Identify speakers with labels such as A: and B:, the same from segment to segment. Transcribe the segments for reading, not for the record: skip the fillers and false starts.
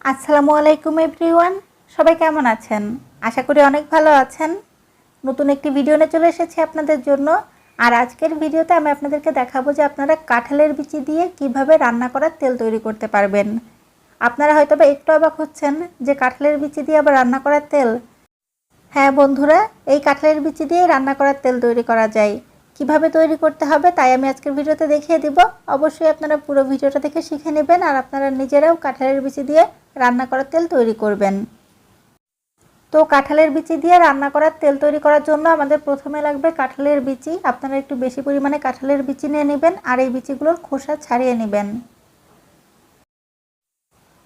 A: আসসালামু আলাইকুম এভরিওয়ান, সবাই কেমন আছেন? আশা করি অনেক ভালো আছেন। নতুন একটি ভিডিও নিয়ে চলে এসেছি আপনাদের জন্য। আর আজকের ভিডিওতে আমি আপনাদেরকে দেখাবো যে আপনারা কাঁঠালের বিচি দিয়ে কিভাবে রান্না করার তেল তৈরি করতে পারবেন। আপনারা হয়তো বা একটু অবাক হচ্ছেন যে কাঁঠালের বিচি দিয়ে আবার রান্না করার তেল। হ্যাঁ বন্ধুরা, এই কাঁঠালের বিচি দিয়ে রান্না করার তেল তৈরি করা যায়। কিভাবে তৈরি করতে হবে তাই আমি আজকের ভিডিওতে দেখিয়ে দিব। অবশ্যই আপনারা পুরো ভিডিওটা দেখে শিখে নেবেন আর আপনারা নিজেরাও কাঁঠালের বিচি দিয়ে রান্না করার তেল তৈরি করবেন। তো কাঁঠালের বিচি দিয়ে রান্না করার তেল তৈরি করার জন্য আমাদের প্রথমে লাগবে কাঁঠালের বিচি। আপনারা একটু বেশি পরিমাণে কাঁঠালের বিচি নিয়ে নেবেন আর এই বিচিগুলোর খোসা ছাড়িয়ে নেবেন।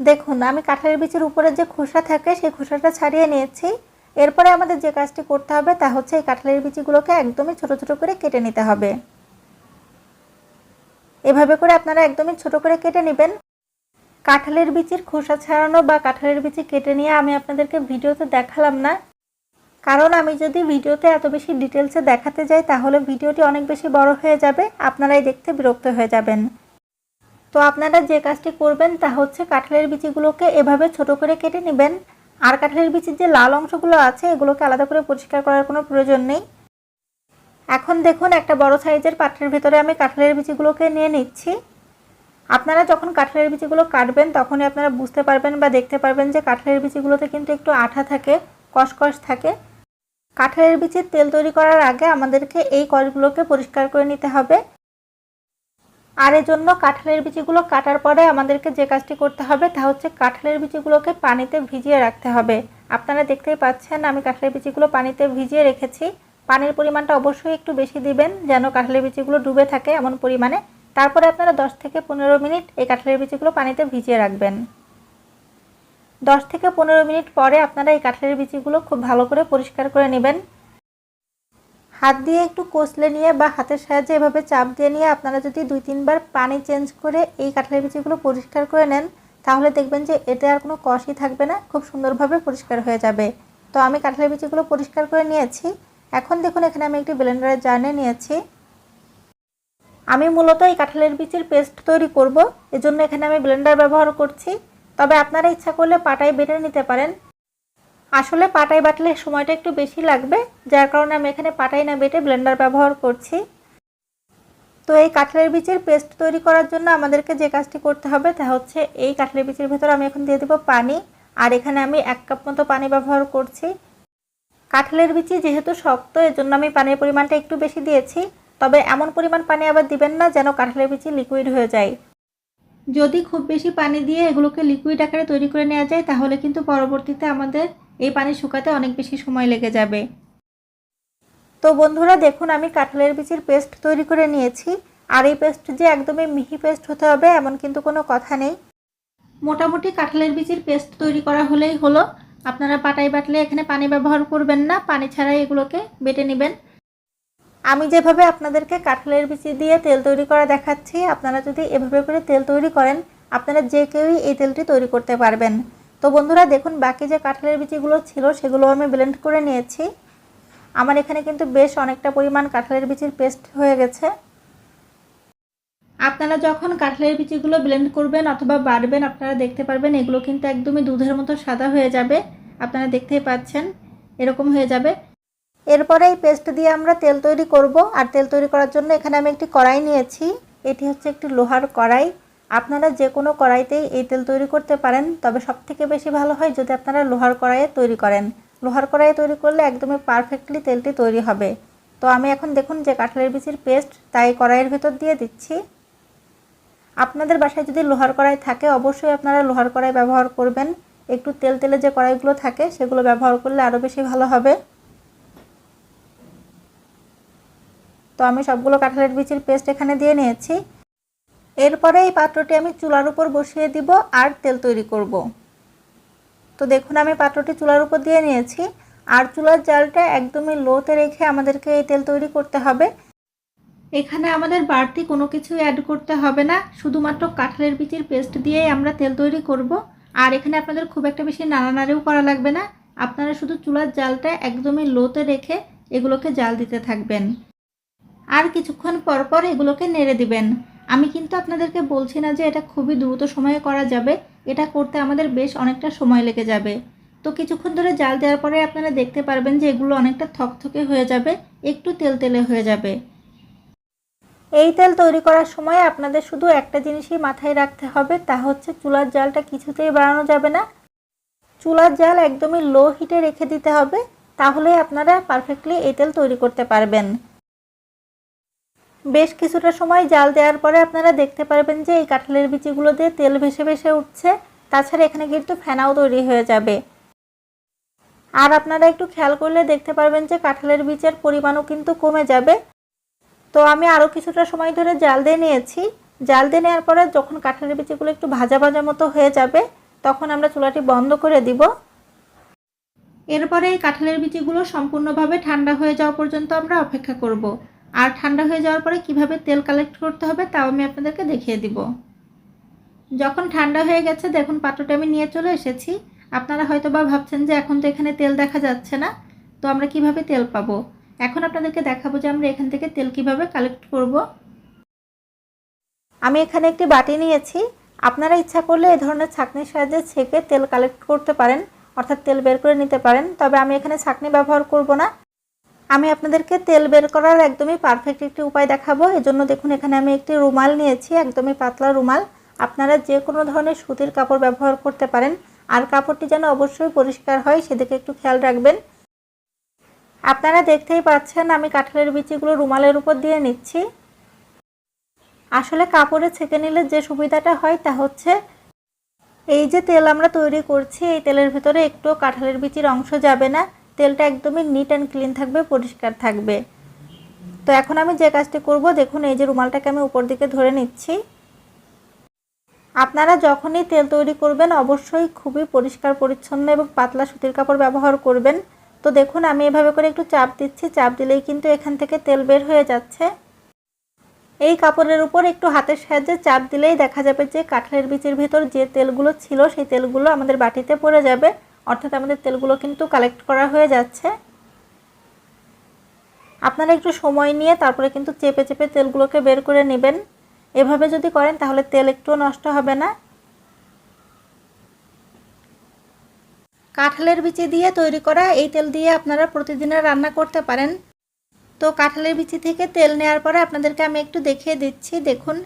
A: দেখুন, আমি কাঁঠালের বিচির উপরে যে খোসা থাকে সেই খোসাটা ছাড়িয়ে নিয়েছি। এরপরে আমাদের যে কাজটি করতে হবে তা হচ্ছে এই কাঁঠালের বিচিগুলোকে একদমই ছোট ছোট করে কেটে নিতে হবে। এভাবে করে আপনারা একদমই ছোট করে কেটে নেবেন। কাঁঠালের বিচির খোসা ছাড়ানো বা কাঁঠালের বিচি কেটে নিয়ে আমি আপনাদেরকে ভিডিওতে দেখালাম না, কারণ আমি যদি ভিডিওতে এত বেশি ডিটেলসে দেখাতে যাই তাহলে ভিডিওটি অনেক বেশি বড় হয়ে যাবে, আপনারাই দেখতে বিরক্ত হয়ে যাবেন। তো আপনারা যে কাজটি করবেন তা হচ্ছে কাঁঠালের বিচিগুলোকে এভাবে ছোট করে কেটে নেবেন। আর কাঁঠালের বিচির যে লাল অংশগুলো আছে এগুলোকে আলাদা করে পরিষ্কার করার কোনো প্রয়োজন নেই। এখন দেখুন, একটা বড় সাইজের পাত্রের ভিতরে আমি কাঁঠালের বিচিগুলোকে নিয়ে নিচ্ছি। আপনারা যখন কাঁঠালের বিচিগুলো কাটবেন তখনই আপনারা বুঝতে পারবেন বা দেখতে পারবেন যে কাঁঠালের বিচিগুলোতে কিন্তু একটু আঠা থাকে, কষকষ থাকে। কাঁঠালের বিচির তেল তৈরি করার আগে আমাদেরকে এই কষগুলোকে পরিষ্কার করে নিতে হবে। আর এজন্য কাঁঠালের বিচিগুলো কাটার পরে আমাদেরকে যে কাজটি করতে হবে তা হচ্ছে কাঁঠালের বিচিগুলোকে পানিতে ভিজিয়ে রাখতে হবে। আপনারা দেখতেই পাচ্ছেন আমি কাঁঠালের বিচিগুলো পানিতে ভিজিয়ে রেখেছি। পানির পরিমাণটা অবশ্যই একটু বেশি দিবেন যেন কাঁঠালের বিচিগুলো ডুবে থাকে এমন পরিমাণে। তারপরে আপনারা 10 থেকে 15 মিনিট এই কাঁঠালের বিচিগুলো পানিতে ভিজিয়ে রাখবেন। 10 থেকে 15 মিনিট পরে আপনারা এই কাঁঠালের বিচিগুলো খুব ভালো করে পরিষ্কার করে নেবেন। হাত দিয়ে একটু কষলে নিয়ে বা হাতের সাহায্যে এভাবে চাপ দিয়ে নিয়ে আপনারা যদি 2-3 বার পানি চেঞ্জ করে এই কাঁঠালের বিচিগুলো পরিষ্কার করে নেন তাহলে দেখবেন যে এতে আর কোনো কষই থাকবে না, খুব সুন্দরভাবে পরিষ্কার হয়ে যাবে। তো আমি কাঁঠালের বিচিগুলো পরিষ্কার করে নিয়েছি। এখন দেখুন, এখানে আমি একটি ব্লেন্ডারের জার নিয়েছি। আমি মূলত এই কাঁঠালের বিচির পেস্ট তৈরি করব, এজন্য এখানে আমি ব্লেন্ডার ব্যবহার করছি। তবে আপনারা ইচ্ছা করলে পাটায় বেটে নিতে পারেন। আসলে পাটায় বাটলে সময়টা একটু বেশি লাগবে, যার কারণে আমি এখানে পাটায় না বেটে ব্লেন্ডার ব্যবহার করছি। তো এই কাঁঠালের বিচির পেস্ট তৈরি করার জন্য আমাদেরকে যে কাজটি করতে হবে তা হচ্ছে এই কাঁঠালের বিচির ভেতর আমি এখন দিয়ে দেব পানি। আর এখানে আমি 1 কাপ মতো পানি ব্যবহার করছি। কাঁঠালের বিচি যেহেতু শক্ত এজন্য আমি পানির পরিমাণটা একটু বেশি দিয়েছি। তবে এমন পরিমাণ পানি আবার দিবেন না যেন কাঁঠালের বিচি লিকুইড হয়ে যায়। যদি খুব বেশি পানি দিয়ে এগুলোকে লিকুইড আকারে তৈরি করে নেওয়া যায় তাহলে কিন্তু পরবর্তীতে আমাদের এই পানি শুকাতে অনেক বেশি সময় লেগে যাবে। তো বন্ধুরা দেখুন, আমি কাঁঠালের বিচির পেস্ট তৈরি করে নিয়েছি। আর এই পেস্ট যে একদমই মিহি পেস্ট হতে হবে এমন কিন্তু কোনো কথা নেই। মোটামুটি কাঁঠালের বিচির পেস্ট তৈরি করা হলেই হলো। আপনারা পাটায় বাটলে এখানে পানি ব্যবহার করবেন না, পানি ছাড়াই এগুলোকে বেটে নেবেন। আমি যেভাবে আপনাদেরকে কাঁঠালের বিচি দিয়ে তেল তৈরি করা দেখাচ্ছি, আপনারা যদি এভাবে করে তেল তৈরি করেন আপনারা যে কেউই এই তেলটি তৈরি করতে পারবেন। তো বন্ধুরা দেখুন, বাকি যে কাঁঠালের বিচিগুলো ছিল সেগুলো আমি ব্লেন্ড করে নিয়েছি। আমার এখানে কিন্তু বেশ অনেকটা পরিমাণ কাঁঠালের বিচির পেস্ট হয়ে গেছে। আপনারা যখন কাঁঠালের বিচিগুলো ব্লেন্ড করবেন অথবা বাটবেন আপনারা দেখতে পারবেন এগুলো কিন্তু একদমই দুধের মতো সাদা হয়ে যাবে। আপনারা দেখতেই পাচ্ছেন এরকম হয়ে যাবে। এরপরে এই পেস্ট দিয়ে আমরা তেল তৈরি করব। আর তেল তৈরি করার জন্য এখানে আমি একটি কড়াই নিয়েছি। এটি হচ্ছে একটি লোহার কড়াই। আপনারা যে কোনো কড়াইতেই এই তেল তৈরি করতে পারেন, তবে সবথেকে বেশি ভালো হয় যদি আপনারা লোহার কড়াইয়ে তৈরি করেন। লোহার কড়াইয়ে তৈরি করলে একদমই পারফেক্টলি তেলটি তৈরি হবে। তো আমি এখন দেখুন যে কাঁঠালের বিচির পেস্ট তাই কড়াইয়ের ভেতর দিয়ে দিচ্ছি। আপনাদের বাসায় যদি লোহার কড়াই থাকে অবশ্যই আপনারা লোহার কড়াই ব্যবহার করবেন। একটু তেল তেলে যে কড়াইগুলো থাকে সেগুলো ব্যবহার করলে আরও বেশি ভালো হবে। তো আমি সবগুলো কাঁঠালের বিচির পেস্ট এখানে দিয়ে নিয়েছি। এরপরে এই পাত্রটি আমি চুলার উপর বসিয়ে দিব আর তেল তৈরি করব। তো দেখুন, আমি পাত্রটি চুলার উপর দিয়ে নিয়েছি আর চুলার জালটা একদমই লোতে রেখে আমাদেরকে এই তেল তৈরি করতে হবে। এখানে আমাদের বাড়তি কোনো কিছু অ্যাড করতে হবে না, শুধুমাত্র কাঁঠালের বিচির পেস্ট দিয়েই আমরা তেল তৈরি করব। আর এখানে আপনাদের খুব একটা বেশি নাড়ানাড়িও করা লাগবে না, আপনারা শুধু চুলার জালটা একদমই লোতে রেখে এগুলোকে জাল দিতে থাকবেন। আর কিছুক্ষণ পর পর এগুলোকে নেড়ে দিবেন। আমি কিন্তু আপনাদেরকে বলছি না যে এটা খুবই দ্রুত সময়ে করা যাবে, এটা করতে আমাদের বেশ অনেকটা সময় লেগে যাবে। তো কিছুক্ষণ ধরে জাল দেওয়ার পরে আপনারা দেখতে পারবেন যে এগুলো অনেকটা থকথকে হয়ে যাবে, একটু তেলতেলে হয়ে যাবে। এই তেল তৈরি করার সময় আপনাদের শুধু একটা জিনিসই মাথায় রাখতে হবে, তা হচ্ছে চুলার জালটা কিছুতেই বাড়ানো যাবে না। চুলার জাল একদমই লো হিটে রেখে দিতে হবে, তাহলে আপনারা পারফেক্টলি এই তেল তৈরি করতে পারবেন। বেশ কিছুটা সময় জাল দেওয়ার পরে আপনারা দেখতে পারবেন যে এই কাঁঠালের বিচিগুলো দিয়ে তেল ভেসে ভেসে উঠছে। তাছাড়া এখানে কিন্তু ফেনাও তৈরি হয়ে যাবে। আর আপনারা একটু খেয়াল করলে দেখতে পারবেন যে কাঁঠালের বীজের পরিমাণও কিন্তু কমে যাবে। তো আমি আরও কিছুটা সময় ধরে জাল দিয়ে নিয়েছি। জাল দিয়ে নেওয়ার পরে যখন কাঁঠালের বিচিগুলো একটু ভাজা ভাজা মতো হয়ে যাবে, তখন আমরা চুলাটি বন্ধ করে দিব। এরপরে এই কাঁঠালের বিচিগুলো সম্পূর্ণভাবে ঠান্ডা হয়ে যাওয়া পর্যন্ত আমরা অপেক্ষা করব। আর ঠান্ডা হয়ে যাওয়ার পরে কিভাবে তেল কালেক্ট করতে হবে তাও আমি আপনাদেরকে দেখিয়ে দিব। যখন ঠান্ডা হয়ে গেছে দেখুন পাত্রটা আমি নিয়ে চলে এসেছি। আপনারা হয়তো বা ভাবছেন যে এখন তো এখানে তেল দেখা যাচ্ছে না, তো আমরা কিভাবে তেল পাবো। এখন আপনাদেরকে দেখাবো যে আমরা এখান থেকে তেল কিভাবে কালেক্ট করব। আমি এখানে একটি বাটি নিয়েছি। আপনারা ইচ্ছা করলে এই ধরনের ছাঁকনির সাহায্যে ছেঁকে তেল কালেক্ট করতে পারেন, অর্থাৎ তেল বের করে নিতে পারেন। তবে আমি এখানে ছাঁকনি ব্যবহার করব না। আমি আপনাদেরকে তেল বের করার একদমই পারফেক্ট একটি উপায় দেখাবো। এজন্য দেখুন এখানে আমি একটি রুমাল নিয়েছি, একদমই পাতলা রুমাল। আপনারা যে কোনো ধরনের সুতির কাপড় ব্যবহার করতে পারেন। আর কাপড়টি যেন অবশ্যই পরিষ্কার হয় সেদিকে একটু খেয়াল রাখবেন। আপনারা দেখতেই পাচ্ছেন আমি কাঁঠালের বিচিগুলো রুমালের উপর দিয়ে নিচ্ছি। আসলে কাপড়ে ছেঁকে নিলে যে সুবিধাটা হয় তা হচ্ছে এই যে তেল আমরা তৈরি করছি এই তেলের ভিতরে একটু কাঁঠালের বিচির অংশ যাবে না। তেলটা একদমই নিট অ্যান্ড ক্লিন থাকবে, পরিষ্কার থাকবে। তো এখন আমি যে কাজটি করব, দেখুন এই যে রুমালটাকে আমি উপর দিকে ধরে নিচ্ছি। আপনারা যখনই তেল তৈরি করবেন অবশ্যই খুবই পরিষ্কার পরিচ্ছন্ন এবং পাতলা সুতির কাপড় ব্যবহার করবেন। তো দেখুন আমি এভাবে করে একটু চাপ দিচ্ছি, চাপ দিলেই কিন্তু এখান থেকে তেল বের হয়ে যাচ্ছে। এই কাপড়ের উপর একটু হাতের সাহায্যে চাপ দিলেই দেখা যাবে যে কাঁঠালের বিচির ভিতর যে তেলগুলো ছিল সেই তেলগুলো আমাদের বাটিতে পড়ে যাবে, অর্থাৎ আমাদের তেলগুলো কিন্তু কালেক্ট করা হয়ে যাচ্ছে। আপনারা একটু সময় নিয়ে তারপরে কিন্তু চেপে চেপে তেলগুলোকে বের করে নেবেন। এভাবে যদি করেন তাহলে তেল একটুও নষ্ট হবে না। কাঁঠালের বিচি দিয়ে তৈরি করা এই তেল দিয়ে আপনারা প্রতিদিনের রান্না করতে পারেন। তো কাঁঠালের বিচি থেকে তেল নেওয়ার পরে আপনাদেরকে আমি একটু দেখিয়ে দিচ্ছি। দেখুন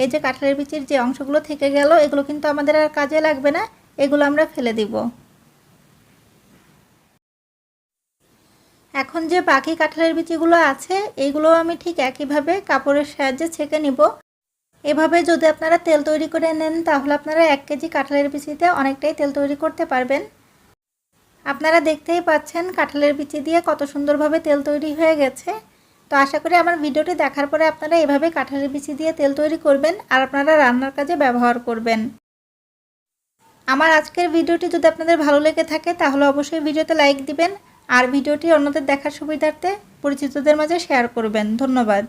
A: এই যে কাঁঠালের বিচির যে অংশগুলো থেকে গেল এগুলো কিন্তু আমাদের আর কাজে লাগবে না, এগুলো আমরা ফেলে দিব। এখন যে বাকি কাঁঠালের বিচিগুলো আছে এইগুলো আমি ঠিক একইভাবে কাপড়ের সাহায্যে ছেঁকে নিব। এভাবে যদি আপনারা তেল তৈরি করে নেন তাহলে আপনারা 1 কেজি কাঁঠালের বিচিতে অনেকটাই তেল তৈরি করতে পারবেন। আপনারা দেখতেই পাচ্ছেন কাঁঠালের বিচি দিয়ে কত সুন্দরভাবে তেল তৈরি হয়ে গেছে। তো আশা করি আমার ভিডিওটি দেখার পরে আপনারা এভাবে কাঁঠালের বিচি দিয়ে তেল তৈরি করবেন আর আপনারা রান্নার কাজে ব্যবহার করবেন। আমার আজকের ভিডিওটি যদি আপনাদের ভালো লেগে থাকে তাহলে অবশ্যই ভিডিওতে লাইক দিবেন আর ভিডিওটি অন্যদের দেখার সুবিধার্থে পরিচিতদের মাঝে শেয়ার করবেন। ধন্যবাদ।